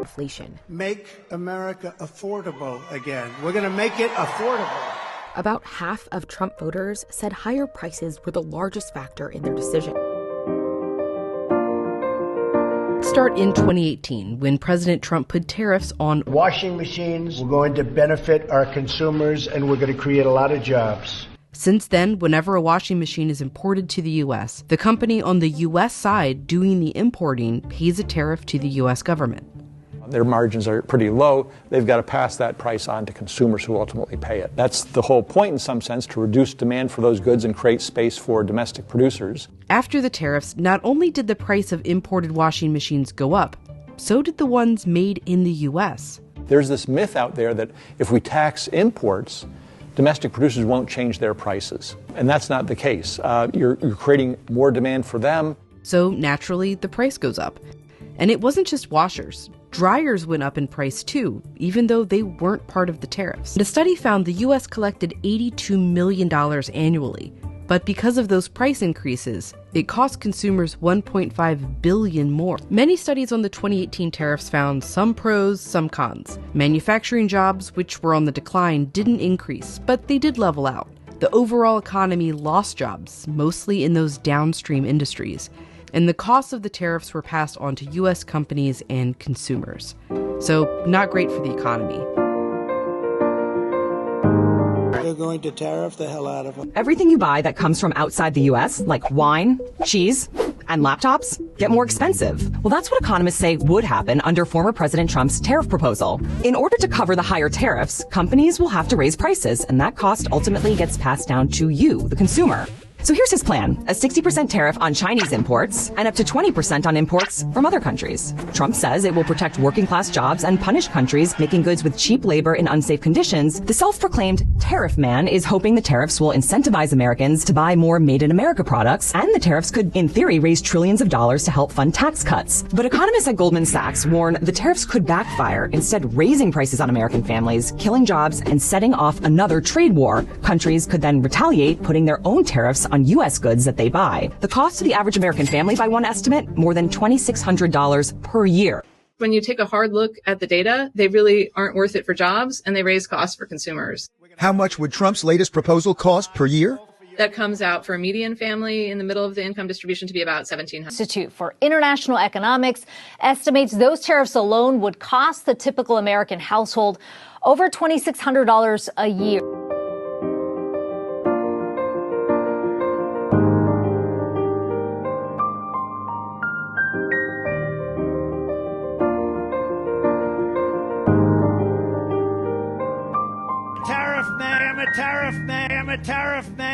inflation. Make America affordable again. We're going to make it affordable. About half of Trump voters said higher prices were the largest factor in their decision. Start in 2018, when President Trump put tariffs on washing machines. We're going to benefit our consumers, and we're going to create a lot of jobs. Since then, whenever a washing machine is imported to the U.S., the company on the U.S. side doing the importing pays a tariff to the U.S. government. Their margins are pretty low. They've got to pass that price on to consumers who ultimately pay it. That's the whole point, in some sense, to reduce demand for those goods and create space for domestic producers. After the tariffs, not only did the price of imported washing machines go up, so did the ones made in the U.S. There's this myth out there that if we tax imports, domestic producers won't change their prices. And that's not the case. You're creating more demand for them. So naturally, the price goes up. And it wasn't just washers. Dryers went up in price too, even though they weren't part of the tariffs. The study found the U.S. collected $82 million annually. But because of those price increases, it cost consumers $1.5 billion more. Many studies on the 2018 tariffs found some pros, some cons. Manufacturing jobs, which were on the decline, didn't increase, but they did level out. The overall economy lost jobs, mostly in those downstream industries. And the costs of the tariffs were passed on to U.S. companies and consumers. So, not great for the economy. They're going to tariff the hell out of them. Everything you buy that comes from outside the U.S., like wine, cheese, and laptops, get more expensive. Well, that's what economists say would happen under former President Trump's tariff proposal. In order to cover the higher tariffs, companies will have to raise prices, and that cost ultimately gets passed down to you, the consumer. So here's his plan: a 60% tariff on Chinese imports and up to 20% on imports from other countries. Trump says it will protect working class jobs and punish countries making goods with cheap labor in unsafe conditions. The self-proclaimed tariff man is hoping the tariffs will incentivize Americans to buy more made in America products, and the tariffs could, in theory, raise trillions of dollars to help fund tax cuts. But economists at Goldman Sachs warn the tariffs could backfire, instead raising prices on American families, killing jobs, and setting off another trade war. Countries could then retaliate, putting their own tariffs on U.S. goods that they buy. The cost to the average American family, by one estimate, more than $2,600 per year. When you take a hard look at the data, they really aren't worth it for jobs, and they raise costs for consumers. How much would Trump's latest proposal cost per year? That comes out for a median family in the middle of the income distribution to be about $1,700. Institute for International Economics estimates those tariffs alone would cost the typical American household over $2,600 a year. Tariff man, I'm a tariff man, I'm a tariff man.